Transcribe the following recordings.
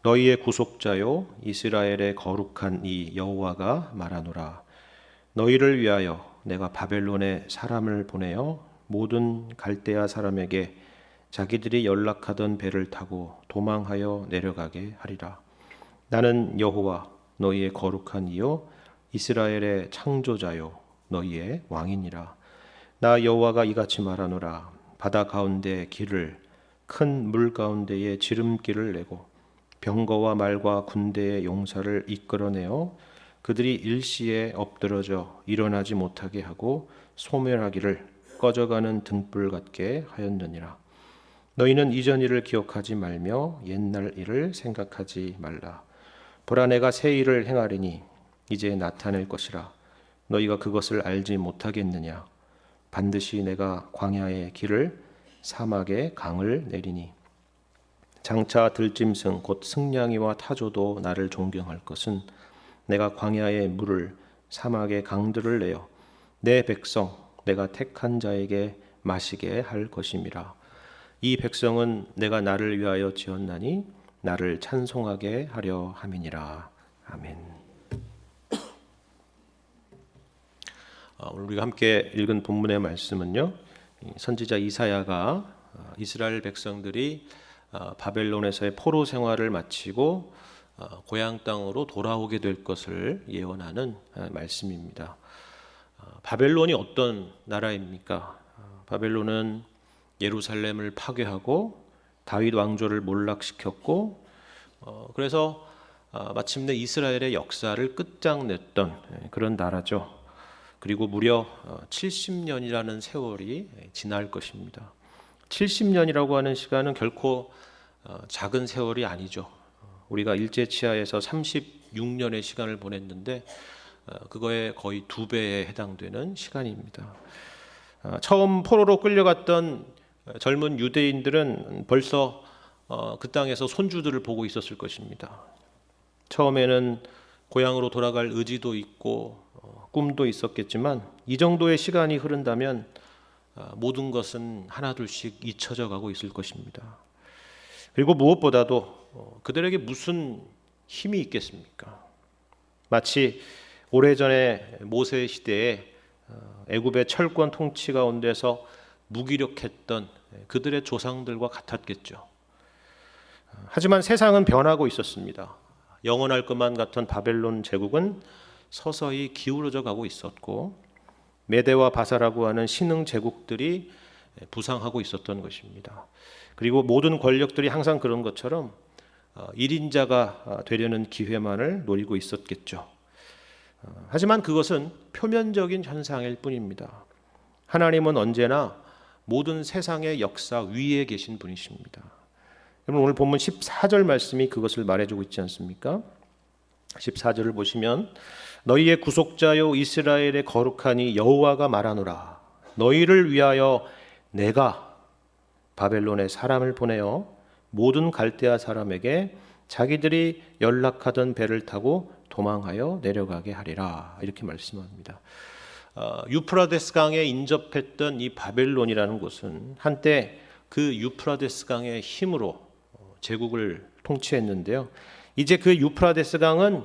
너희의 구속자요 이스라엘의 거룩한 이 여호와가 말하노라. 너희를 위하여 내가 바벨론에 사람을 보내어 모든 갈대아 사람에게 자기들이 연락하던 배를 타고 도망하여 내려가게 하리라. 나는 여호와 너희의 거룩한 이요 이스라엘의 창조자요 너희의 왕이니라. 나 여호와가 이같이 말하노라. 바다 가운데 길을 큰 물 가운데에 지름길을 내고 병거와 말과 군대의 용사를 이끌어내어 그들이 일시에 엎드러져 일어나지 못하게 하고 소멸하기를 꺼져가는 등불 같게 하였느니라. 너희는 이전 일을 기억하지 말며 옛날 일을 생각하지 말라. 보라, 내가 새 일을 행하리니 이제 나타낼 것이라. 너희가 그것을 알지 못하겠느냐? 반드시 내가 광야의 길을 사막의 강을 내리니 장차 들짐승 곧 승냥이와 타조도 나를 존경할 것은 내가 광야의 물을 사막의 강들을 내어 내 백성 내가 택한 자에게 마시게 할 것임이라. 이 백성은 내가 나를 위하여 지었나니 나를 찬송하게 하려 함이니라. 아멘. 오늘 우리가 함께 읽은 본문의 말씀은요, 선지자 이사야가 이스라엘 백성들이 바벨론에서의 포로 생활을 마치고 고향 땅으로 돌아오게 될 것을 예언하는 말씀입니다. 바벨론이 어떤 나라입니까? 바벨론은 예루살렘을 파괴하고 다윗 왕조를 몰락시켰고, 그래서 마침내 이스라엘의 역사를 끝장냈던 그런 나라죠. 그리고 무려 70년이라는 세월이 지날 것입니다. 70년이라고 하는 시간은 결코 작은 세월이 아니죠. 우리가 일제치하에서 36년의 시간을 보냈는데 그거에 거의 2배에 해당되는 시간입니다. 처음 포로로 끌려갔던 젊은 유대인들은 벌써 그 땅에서 손주들을 보고 있었을 것입니다. 처음에는 고향으로 돌아갈 의지도 있고 꿈도 있었겠지만 이 정도의 시간이 흐른다면 모든 것은 하나둘씩 잊혀져 가고 있을 것입니다. 그리고 무엇보다도 그들에게 무슨 힘이 있겠습니까? 마치 오래전에 모세 시대에 애굽의 철권 통치 가운데서 무기력했던 그들의 조상들과 같았겠죠. 하지만 세상은 변하고 있었습니다. 영원할 것만 같은 바벨론 제국은 서서히 기울어져 가고 있었고 메대와 바사라고 하는 신흥 제국들이 부상하고 있었던 것입니다. 그리고 모든 권력들이 항상 그런 것처럼 1인자가 되려는 기회만을 노리고 있었겠죠. 하지만 그것은 표면적인 현상일 뿐입니다. 하나님은 언제나 모든 세상의 역사 위에 계신 분이십니다. 여러분, 오늘 본문 14절 말씀이 그것을 말해주고 있지 않습니까? 14절을 보시면 너희의 구속자요 이스라엘의 거룩하니 여호와가 말하노라. 너희를 위하여 내가 바벨론에 사람을 보내어 모든 갈대아 사람에게 자기들이 연락하던 배를 타고 도망하여 내려가게 하리라. 이렇게 말씀합니다. 유프라데스 강에 인접했던 이 바벨론이라는 곳은 한때 그 유프라데스 강의 힘으로 제국을 통치했는데요. 이제 그 유프라데스 강은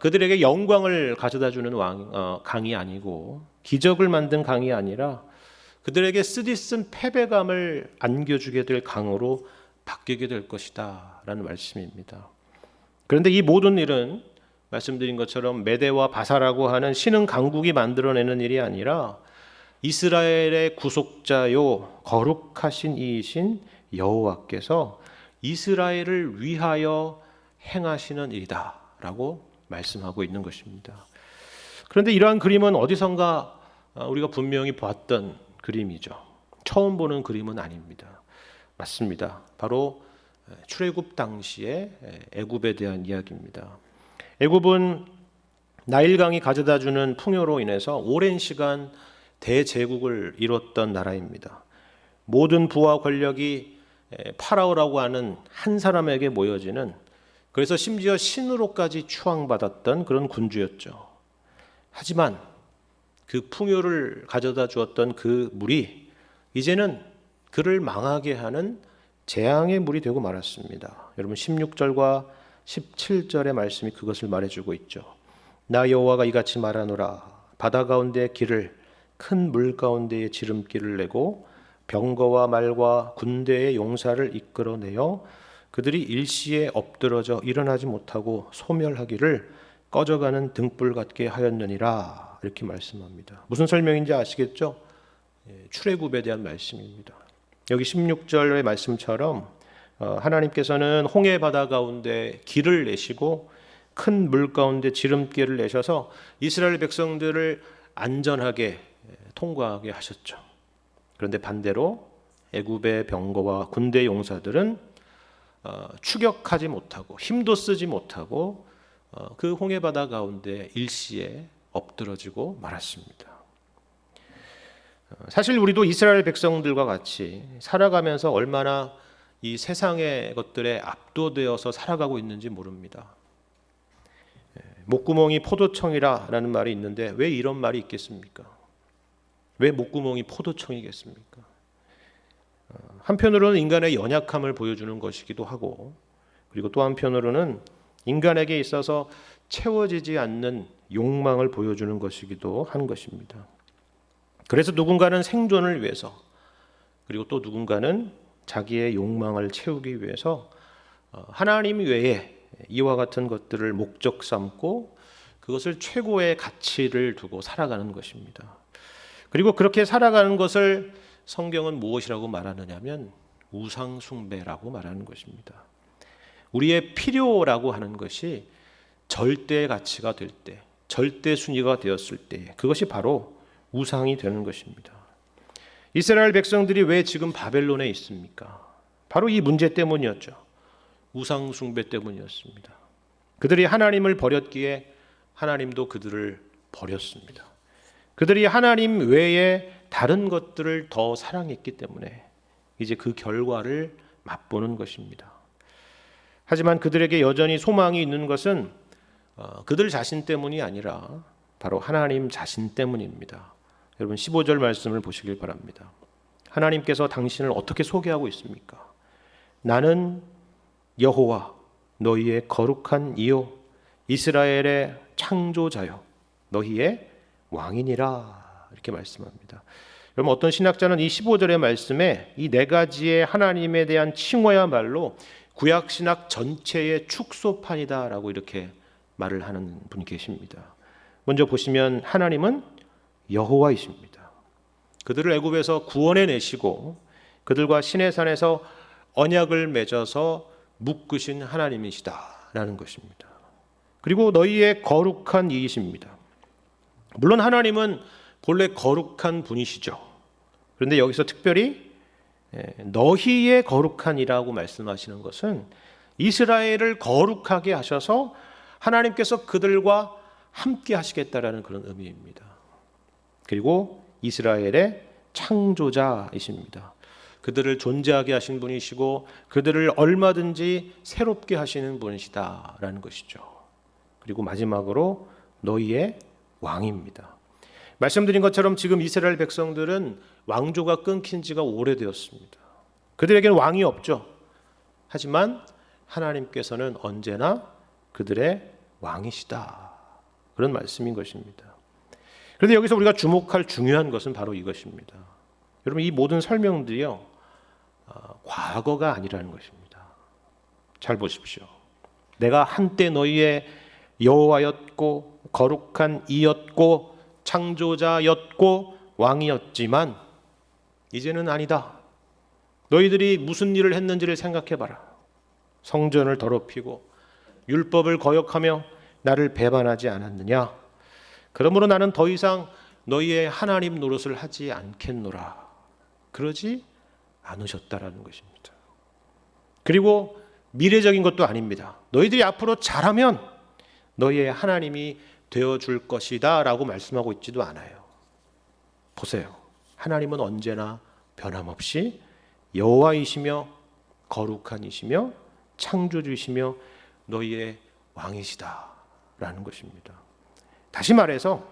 그들에게 영광을 가져다주는 강이 아니고 기적을 만든 강이 아니라 그들에게 쓰디쓴 패배감을 안겨주게 될 강으로 바뀌게 될 것이다 라는 말씀입니다. 그런데 이 모든 일은 말씀드린 것처럼 메대와 바사라고 하는 신흥 강국이 만들어내는 일이 아니라 이스라엘의 구속자요 거룩하신 이이신 여호와께서 이스라엘을 위하여 행하시는 일이다 라고 말씀하고 있는 것입니다. 그런데 이러한 그림은 어디선가 우리가 분명히 봤던 그림이죠. 처음 보는 그림은 아닙니다. 맞습니다. 바로 출애굽 당시의 애굽에 대한 이야기입니다. 애굽은 나일강이 가져다주는 풍요로 인해서 오랜 시간 대제국을 이뤘던 나라입니다. 모든 부와 권력이 파라오라고 하는 한 사람에게 모여지는, 그래서 심지어 신으로까지 추앙받았던 그런 군주였죠. 하지만 그 풍요를 가져다 주었던 그 물이 이제는 그를 망하게 하는 재앙의 물이 되고 말았습니다. 여러분 16절과 17절의 말씀이 그것을 말해주고 있죠. 나 여호와가 이같이 말하노라. 바다 가운데 길을 큰 물 가운데에 지름길을 내고 병거와 말과 군대의 용사를 이끌어내어 그들이 일시에 엎드러져 일어나지 못하고 소멸하기를 꺼져가는 등불 같게 하였느니라. 이렇게 말씀합니다. 무슨 설명인지 아시겠죠? 출애굽에 대한 말씀입니다. 여기 16절의 말씀처럼 하나님께서는 홍해 바다 가운데 길을 내시고 큰 물 가운데 지름길을 내셔서 이스라엘 백성들을 안전하게 통과하게 하셨죠. 그런데 반대로 애굽의 병거와 군대 용사들은 추격하지 못하고 힘도 쓰지 못하고 그 홍해 바다 가운데 일시에 엎드러지고 말았습니다. 사실 우리도 이스라엘 백성들과 같이 살아가면서 얼마나 이 세상의 것들에 압도되어서 살아가고 있는지 모릅니다. 목구멍이 포도청이라는 말이 있는데 왜 이런 말이 있겠습니까? 왜 목구멍이 포도청이겠습니까? 한편으로는 인간의 연약함을 보여주는 것이기도 하고, 그리고 또 한편으로는 인간에게 있어서 채워지지 않는 욕망을 보여주는 것이기도 한 것입니다. 그래서 누군가는 생존을 위해서, 그리고 또 누군가는 자기의 욕망을 채우기 위해서 하나님 외에 이와 같은 것들을 목적 삼고 그것을 최고의 가치를 두고 살아가는 것입니다. 그리고 그렇게 살아가는 것을 성경은 무엇이라고 말하느냐면 우상 숭배라고 말하는 것입니다. 우리의 필요라고 하는 것이 절대 가치가 될 때, 절대 순위가 되었을 때 그것이 바로 우상이 되는 것입니다. 이스라엘 백성들이 왜 지금 바벨론에 있습니까? 바로 이 문제 때문이었죠. 우상 숭배 때문이었습니다. 그들이 하나님을 버렸기에 하나님도 그들을 버렸습니다. 그들이 하나님 외에 다른 것들을 더 사랑했기 때문에 이제 그 결과를 맛보는 것입니다. 하지만 그들에게 여전히 소망이 있는 것은 그들 자신 때문이 아니라 바로 하나님 자신 때문입니다. 여러분 15절 말씀을 보시길 바랍니다. 하나님께서 당신을 어떻게 소개하고 있습니까? 나는 여호와 너희의 거룩한 이요 이스라엘의 창조자요 너희의 왕이니라. 이렇게 말씀합니다. 여러분 어떤 신학자는 이 15절의 말씀에 이 네 가지의 하나님에 대한 칭호야말로 구약신학 전체의 축소판이다라고 이렇게 말을 하는 분이 계십니다. 먼저 보시면 하나님은 여호와이십니다. 그들을 애굽에서 구원해 내시고 그들과 시내산에서 언약을 맺어서 묶으신 하나님이시다라는 것입니다. 그리고 너희의 거룩한 이이십니다. 물론 하나님은 본래 거룩한 분이시죠. 그런데 여기서 특별히 너희의 거룩한이라고 말씀하시는 것은 이스라엘을 거룩하게 하셔서 하나님께서 그들과 함께 하시겠다라는 그런 의미입니다. 그리고 이스라엘의 창조자이십니다. 그들을 존재하게 하신 분이시고 그들을 얼마든지 새롭게 하시는 분이시다라는 것이죠. 그리고 마지막으로 너희의 왕입니다. 말씀드린 것처럼 지금 이스라엘 백성들은 왕조가 끊긴 지가 오래되었습니다. 그들에게는 왕이 없죠. 하지만 하나님께서는 언제나 그들의 왕이시다. 그런 말씀인 것입니다. 그런데 여기서 우리가 주목할 중요한 것은 바로 이것입니다. 여러분 이 모든 설명들이요 과거가 아니라는 것입니다. 잘 보십시오. 내가 한때 너희의 여호와였고 거룩한 이였고 창조자였고 왕이었지만 이제는 아니다. 너희들이 무슨 일을 했는지를 생각해봐라. 성전을 더럽히고 율법을 거역하며 나를 배반하지 않았느냐. 그러므로 나는 더 이상 너희의 하나님 노릇을 하지 않겠노라. 그러지 않으셨다라는 것입니다. 그리고 미래적인 것도 아닙니다. 너희들이 앞으로 잘하면 너희의 하나님이 되어줄 것이다 라고 말씀하고 있지도 않아요. 보세요. 하나님은 언제나 변함없이 여호와이시며 거룩한이시며 창조주이시며 너희의 왕이시다 라는 것입니다. 다시 말해서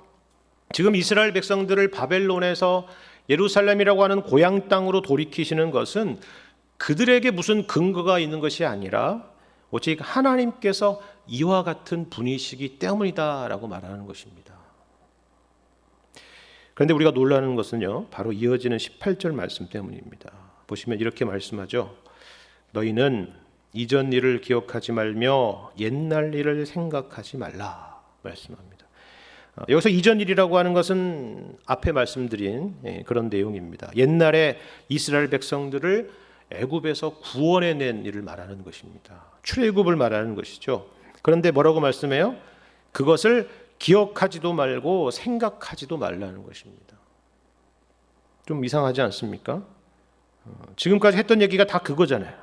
지금 이스라엘 백성들을 바벨론에서 예루살렘이라고 하는 고향 땅으로 돌이키시는 것은 그들에게 무슨 근거가 있는 것이 아니라 오직 하나님께서 이와 같은 분이시기 때문이다라고 말하는 것입니다. 그런데 우리가 놀라는 것은요, 바로 이어지는 18절 말씀 때문입니다. 보시면 이렇게 말씀하죠. 너희는 이전 일을 기억하지 말며 옛날 일을 생각하지 말라 말씀합니다. 여기서 이전 일이라고 하는 것은 앞에 말씀드린 그런 내용입니다. 옛날에 이스라엘 백성들을 애굽에서 구원해낸 일을 말하는 것입니다. 출애굽을 말하는 것이죠. 그런데 뭐라고 말씀해요? 그것을 기억하지도 말고 생각하지도 말라는 것입니다. 좀 이상하지 않습니까? 지금까지 했던 얘기가 다 그거잖아요.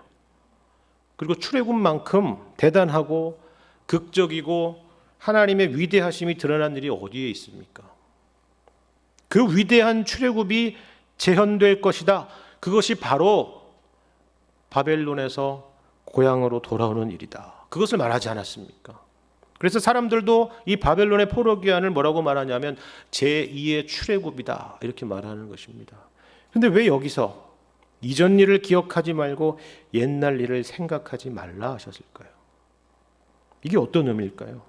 그리고 출애굽만큼 대단하고 극적이고 하나님의 위대하심이 드러난 일이 어디에 있습니까? 그 위대한 출애굽이 재현될 것이다. 그것이 바로 바벨론에서 고향으로 돌아오는 일이다. 그것을 말하지 않았습니까? 그래서 사람들도 이 바벨론의 포로기한을 뭐라고 말하냐면 제2의 출애굽이다 이렇게 말하는 것입니다. 그런데 왜 여기서 이전 일을 기억하지 말고 옛날 일을 생각하지 말라 하셨을까요? 이게 어떤 의미일까요?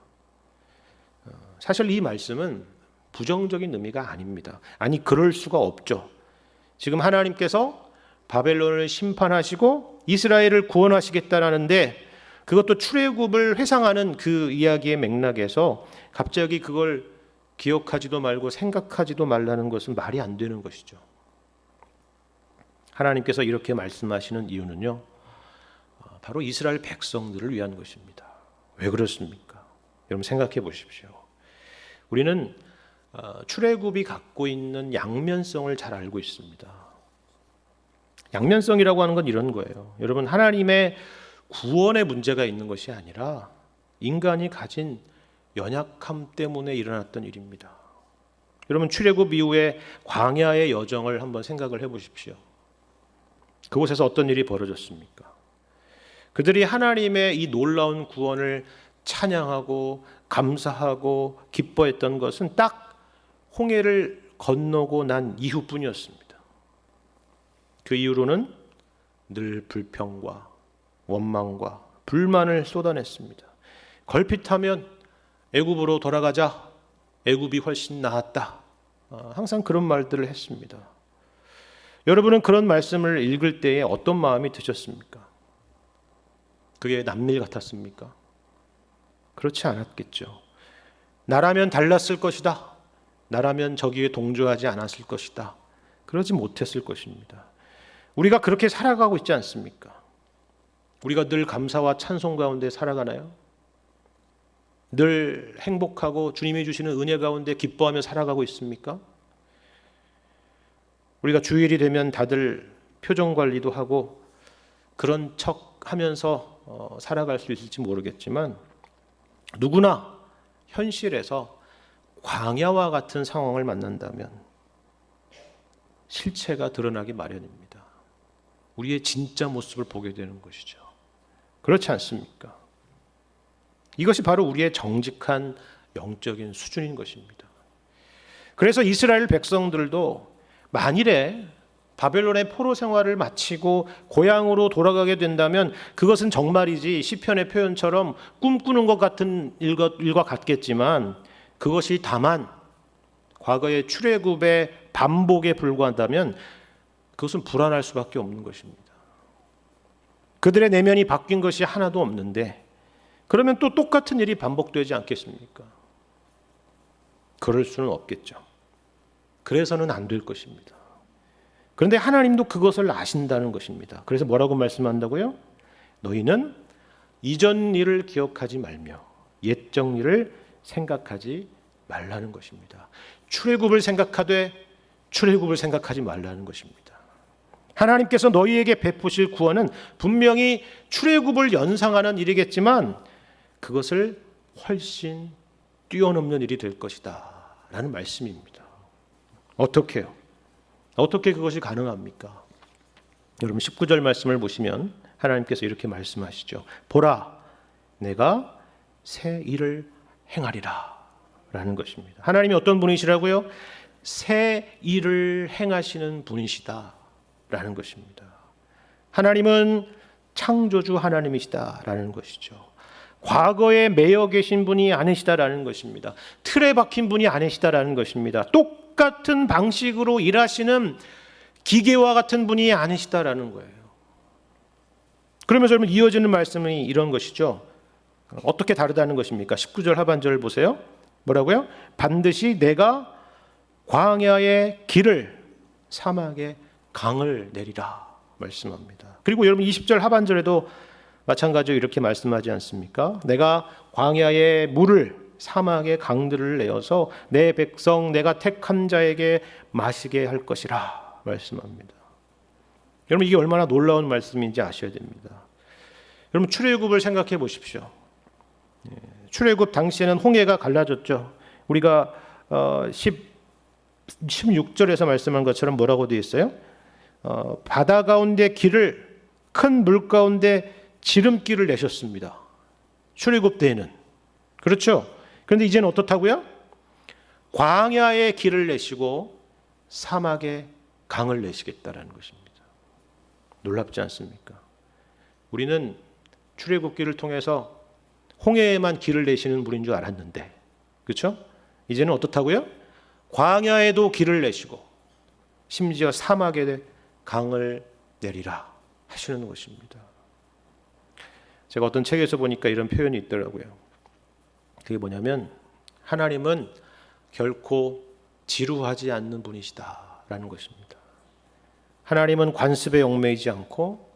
사실 이 말씀은 부정적인 의미가 아닙니다. 아니 그럴 수가 없죠. 지금 하나님께서 바벨론을 심판하시고 이스라엘을 구원하시겠다라는데 그것도 출애굽을 회상하는 그 이야기의 맥락에서 갑자기 그걸 기억하지도 말고 생각하지도 말라는 것은 말이 안 되는 것이죠. 하나님께서 이렇게 말씀하시는 이유는요, 바로 이스라엘 백성들을 위한 것입니다. 왜 그렇습니까? 여러분 생각해 보십시오. 우리는 출애굽이 갖고 있는 양면성을 잘 알고 있습니다. 양면성이라고 하는 건 이런 거예요. 여러분 하나님의 구원의 문제가 있는 것이 아니라 인간이 가진 연약함 때문에 일어났던 일입니다. 여러분 출애굽 이후에 광야의 여정을 한번 생각을 해보십시오. 그곳에서 어떤 일이 벌어졌습니까? 그들이 하나님의 이 놀라운 구원을 찬양하고 감사하고 기뻐했던 것은 딱 홍해를 건너고 난 이후뿐이었습니다. 그 이후로는 늘 불평과 원망과 불만을 쏟아냈습니다. 걸핏하면 애굽으로 돌아가자. 애굽이 훨씬 나았다. 항상 그런 말들을 했습니다. 여러분은 그런 말씀을 읽을 때에 어떤 마음이 드셨습니까? 그게 남일 같았습니까? 그렇지 않았겠죠. 나라면 달랐을 것이다. 나라면 저기에 동조하지 않았을 것이다. 그러지 못했을 것입니다. 우리가 그렇게 살아가고 있지 않습니까? 우리가 늘 감사와 찬송 가운데 살아가나요? 늘 행복하고 주님이 주시는 은혜 가운데 기뻐하며 살아가고 있습니까? 우리가 주일이 되면 다들 표정 관리도 하고 그런 척 하면서 살아갈 수 있을지 모르겠지만 누구나 현실에서 광야와 같은 상황을 만난다면 실체가 드러나기 마련입니다. 우리의 진짜 모습을 보게 되는 것이죠. 그렇지 않습니까? 이것이 바로 우리의 정직한 영적인 수준인 것입니다. 그래서 이스라엘 백성들도 만일에 바벨론의 포로 생활을 마치고 고향으로 돌아가게 된다면 그것은 정말이지 시편의 표현처럼 꿈꾸는 것 같은 일과 같겠지만 그것이 다만 과거의 출애굽의 반복에 불과하다면 그것은 불안할 수밖에 없는 것입니다. 그들의 내면이 바뀐 것이 하나도 없는데 그러면 또 똑같은 일이 반복되지 않겠습니까? 그럴 수는 없겠죠. 그래서는 안 될 것입니다. 그런데 하나님도 그것을 아신다는 것입니다. 그래서 뭐라고 말씀한다고요? 너희는 이전 일을 기억하지 말며 옛적 일을 생각하지 말라는 것입니다. 출애굽을 생각하되 출애굽을 생각하지 말라는 것입니다. 하나님께서 너희에게 베푸실 구원은 분명히 출애굽을 연상하는 일이겠지만 그것을 훨씬 뛰어넘는 일이 될 것이다 라는 말씀입니다. 어떻게요? 어떻게 그것이 가능합니까? 여러분 19절 말씀을 보시면 하나님께서 이렇게 말씀하시죠. 보라, 내가 새 일을 행하리라 라는 것입니다. 하나님이 어떤 분이시라고요? 새 일을 행하시는 분이시다 라는 것입니다. 하나님은 창조주 하나님이시다라는 것이죠. 과거에 매여 계신 분이 아니시다라는 것입니다. 틀에 박힌 분이 아니시다라는 것입니다. 똑같은 방식으로 일하시는 기계와 같은 분이 아니시다라는 거예요. 그러면서 여러분 이어지는 말씀이 이런 것이죠. 어떻게 다르다는 것입니까? 19절 하반절 보세요. 뭐라고요? 반드시 내가 광야의 길을 사막의 강을 내리라 말씀합니다. 그리고 여러분 20절 하반절에도 마찬가지로 이렇게 말씀하지 않습니까? 내가 광야의 물을 사막의 강들을 내어서 내 백성 내가 택한 자에게 마시게 할 것이라 말씀합니다. 여러분 이게 얼마나 놀라운 말씀인지 아셔야 됩니다. 여러분 출애굽을 생각해 보십시오. 출애굽 당시에는 홍해가 갈라졌죠. 우리가 16절에서 말씀한 것처럼 뭐라고 되어 있어요? 바다 가운데 길을 큰 물 가운데 지름길을 내셨습니다. 출애굽 때에는. 그렇죠? 그런데 이제는 어떻다고요? 광야의 길을 내시고 사막의 강을 내시겠다라는 것입니다. 놀랍지 않습니까? 우리는 출애굽기를 통해서 홍해에만 길을 내시는 분인 줄 알았는데, 그렇죠? 이제는 어떻다고요? 광야에도 길을 내시고 심지어 사막에 강을 내리라 하시는 것입니다. 제가 어떤 책에서 보니까 이런 표현이 있더라고요. 그게 뭐냐면 하나님은 결코 지루하지 않는 분이시다라는 것입니다. 하나님은 관습에 얽매이지 않고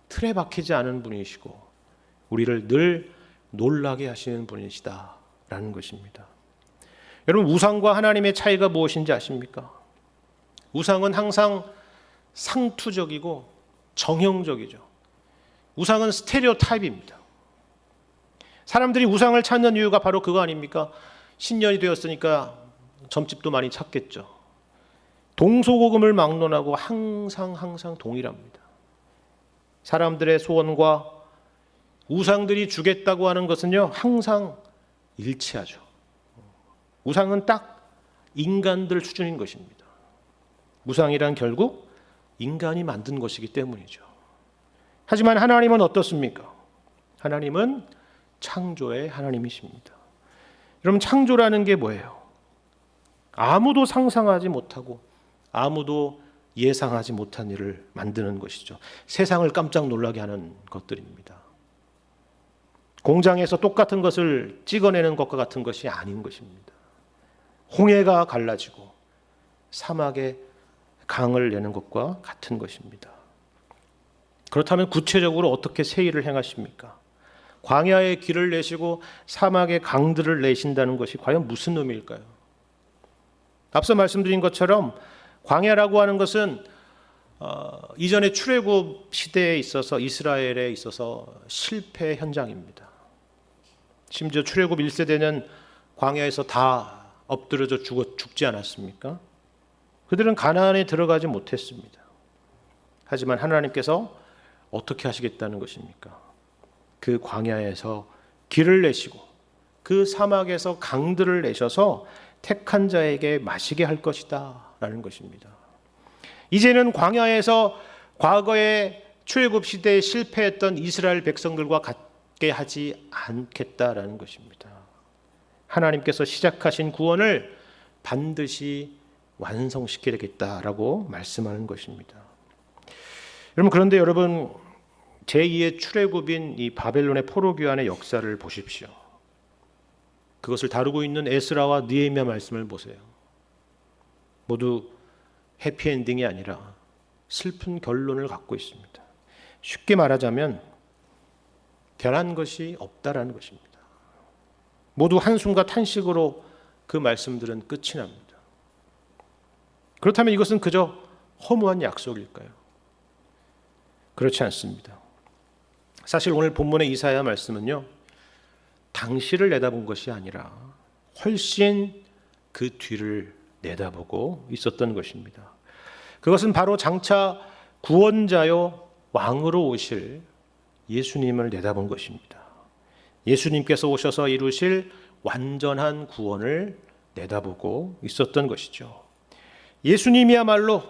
틀에 박히지 않은 분이시고 우리를 늘 놀라게 하시는 분이시다라는 것입니다. 여러분 우상과 하나님의 차이가 무엇인지 아십니까? 우상은 항상 상투적이고 정형적이죠. 우상은 스테레오 타입입니다. 사람들이 우상을 찾는 이유가 바로 그거 아닙니까? 신년이 되었으니까 점집도 많이 찾겠죠. 동서고금을 막론하고 항상 동일합니다. 사람들의 소원과 우상들이 주겠다고 하는 것은요 항상 일치하죠. 우상은 딱 인간들 수준인 것입니다. 우상이란 결국 인간이 만든 것이기 때문이죠. 하지만 하나님은 어떻습니까? 하나님은 창조의 하나님이십니다. 여러분 창조라는 게 뭐예요? 아무도 상상하지 못하고 아무도 예상하지 못한 일을 만드는 것이죠. 세상을 깜짝 놀라게 하는 것들입니다. 공장에서 똑같은 것을 찍어내는 것과 같은 것이 아닌 것입니다. 홍해가 갈라지고 사막에 강을 내는 것과 같은 것입니다. 그렇다면 구체적으로 어떻게 새 일을 행하십니까? 광야의 길을 내시고 사막의 강들을 내신다는 것이 과연 무슨 의미일까요? 앞서 말씀드린 것처럼 광야라고 하는 것은 이전의 출애굽 시대에 있어서 이스라엘에 있어서 실패 현장입니다. 심지어 출애굽 1세대는 광야에서 다 엎드려져 죽지 않았습니까? 그들은 가나안에 들어가지 못했습니다. 하지만 하나님께서 어떻게 하시겠다는 것입니까? 그 광야에서 길을 내시고 그 사막에서 강들을 내셔서 택한 자에게 마시게 할 것이다 라는 것입니다. 이제는 광야에서 과거의 출애굽 시대에 실패했던 이스라엘 백성들과 같게 하지 않겠다라는 것입니다. 하나님께서 시작하신 구원을 반드시 완성시키겠다라고 말씀하는 것입니다. 여러분 그런데 여러분 제2의 출애굽인 이 바벨론의 포로귀환의 역사를 보십시오. 그것을 다루고 있는 에스라와 느헤미야 말씀을 보세요. 모두 해피엔딩이 아니라 슬픈 결론을 갖고 있습니다. 쉽게 말하자면 변한 것이 없다라는 것입니다. 모두 한숨과 탄식으로 그 말씀들은 끝이 납니다. 그렇다면 이것은 그저 허무한 약속일까요? 그렇지 않습니다. 사실 오늘 본문의 이사야 말씀은요, 당시를 내다본 것이 아니라 훨씬 그 뒤를 내다보고 있었던 것입니다. 그것은 바로 장차 구원자요 왕으로 오실 예수님을 내다본 것입니다. 예수님께서 오셔서 이루실 완전한 구원을 내다보고 있었던 것이죠. 예수님이야말로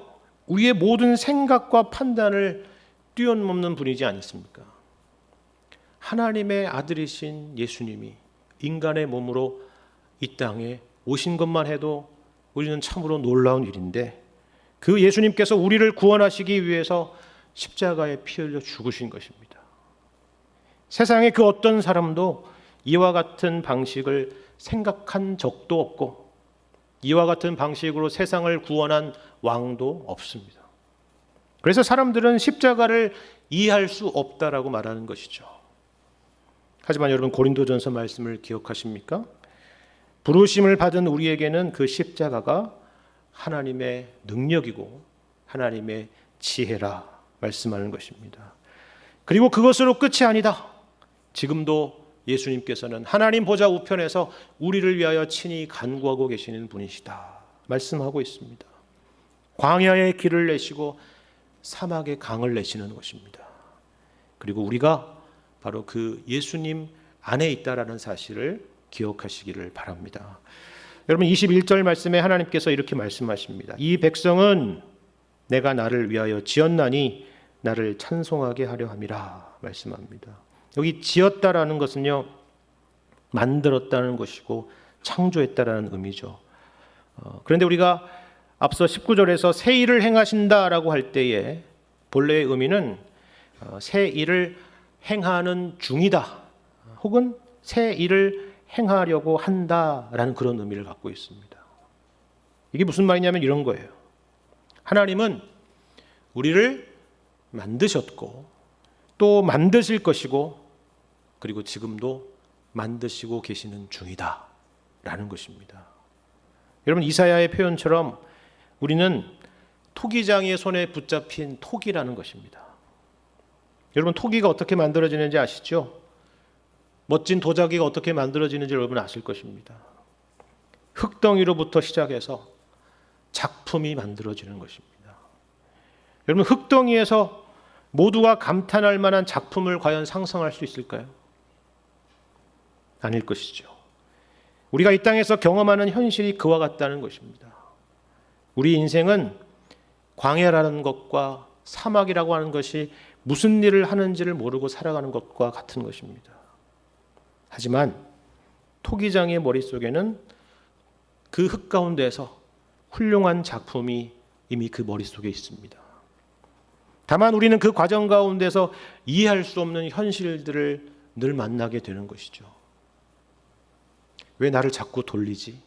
우리의 모든 생각과 판단을 뛰어넘는 분이지 않습니까? 하나님의 아들이신 예수님이 인간의 몸으로 이 땅에 오신 것만 해도 우리는 참으로 놀라운 일인데, 그 예수님께서 우리를 구원하시기 위해서 십자가에 피 흘려 죽으신 것입니다. 세상에 그 어떤 사람도 이와 같은 방식을 생각한 적도 없고, 이와 같은 방식으로 세상을 구원한 왕도 없습니다. 그래서 사람들은 십자가를 이해할 수 없다라고 말하는 것이죠. 하지만 여러분, 고린도전서 말씀을 기억하십니까? 부르심을 받은 우리에게는 그 십자가가 하나님의 능력이고 하나님의 지혜라 말씀하는 것입니다. 그리고 그것으로 끝이 아니다. 지금도 예수님께서는 하나님 보좌 우편에서 우리를 위하여 친히 간구하고 계시는 분이시다 말씀하고 있습니다. 광야의 길을 내시고 사막의 강을 내시는 것입니다. 그리고 우리가 바로 그 예수님 안에 있다라는 사실을 기억하시기를 바랍니다. 여러분, 21절 말씀에 하나님께서 이렇게 말씀하십니다. 이 백성은 내가 나를 위하여 지었나니 나를 찬송하게 하려 함이라 말씀합니다. 여기 지었다라는 것은요, 만들었다는 것이고 창조했다라는 의미죠. 그런데 우리가 앞서 19절에서 새 일을 행하신다라고 할 때에 본래의 의미는 새 일을 행하는 중이다, 혹은 새 일을 행하려고 한다라는 그런 의미를 갖고 있습니다. 이게 무슨 말이냐면 이런 거예요. 하나님은 우리를 만드셨고 또 만드실 것이고, 그리고 지금도 만드시고 계시는 중이다 라는 것입니다. 여러분, 이사야의 표현처럼 우리는 토기장이의 손에 붙잡힌 토기라는 것입니다. 여러분, 토기가 어떻게 만들어지는지 아시죠? 멋진 도자기가 어떻게 만들어지는지 여러분 아실 것입니다. 흙덩이로부터 시작해서 작품이 만들어지는 것입니다. 여러분, 흙덩이에서 모두가 감탄할 만한 작품을 과연 상상할 수 있을까요? 아닐 것이죠. 우리가 이 땅에서 경험하는 현실이 그와 같다는 것입니다. 우리 인생은 광야라는 것과 사막이라고 하는 것이 무슨 일을 하는지를 모르고 살아가는 것과 같은 것입니다. 하지만 토기장의 머릿속에는 그 흙 가운데에서 훌륭한 작품이 이미 그 머릿속에 있습니다. 다만 우리는 그 과정 가운데서 이해할 수 없는 현실들을 늘 만나게 되는 것이죠. 왜 나를 자꾸 돌리지?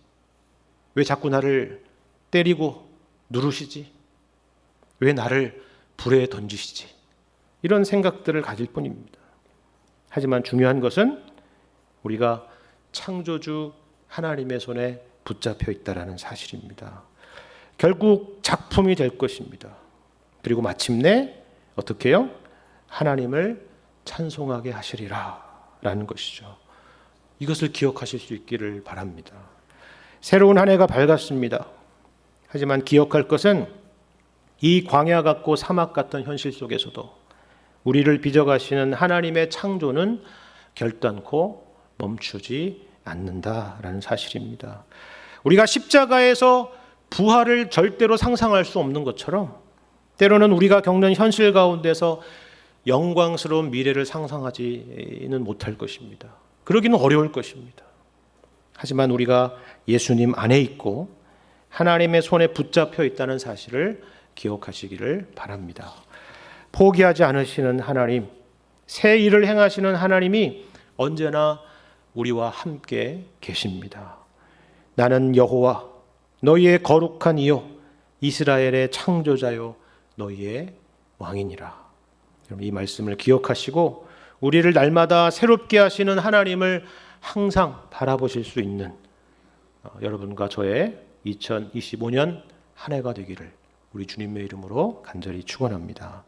왜 자꾸 나를 때리고 누르시지? 왜 나를 불에 던지시지? 이런 생각들을 가질 뿐입니다. 하지만 중요한 것은 우리가 창조주 하나님의 손에 붙잡혀 있다는 사실입니다. 결국 작품이 될 것입니다. 그리고 마침내 어떻게 해요? 하나님을 찬송하게 하시리라 라는 것이죠. 이것을 기억하실 수 있기를 바랍니다. 새로운 한 해가 밝았습니다. 하지만 기억할 것은 이 광야 같고 사막 같은 현실 속에서도 우리를 빚어가시는 하나님의 창조는 결단코 멈추지 않는다라는 사실입니다. 우리가 십자가에서 부활을 절대로 상상할 수 없는 것처럼 때로는 우리가 겪는 현실 가운데서 영광스러운 미래를 상상하지는 못할 것입니다. 그러기는 어려울 것입니다. 하지만 우리가 예수님 안에 있고 하나님의 손에 붙잡혀 있다는 사실을 기억하시기를 바랍니다. 포기하지 않으시는 하나님, 새 일을 행하시는 하나님이 언제나 우리와 함께 계십니다. 나는 여호와 너희의 거룩한 이요 이스라엘의 창조자요 너희의 왕이니라. 이 말씀을 기억하시고 우리를 날마다 새롭게 하시는 하나님을 항상 바라보실 수 있는 여러분과 저의 2025년 한 해가 되기를 우리 주님의 이름으로 간절히 축원합니다.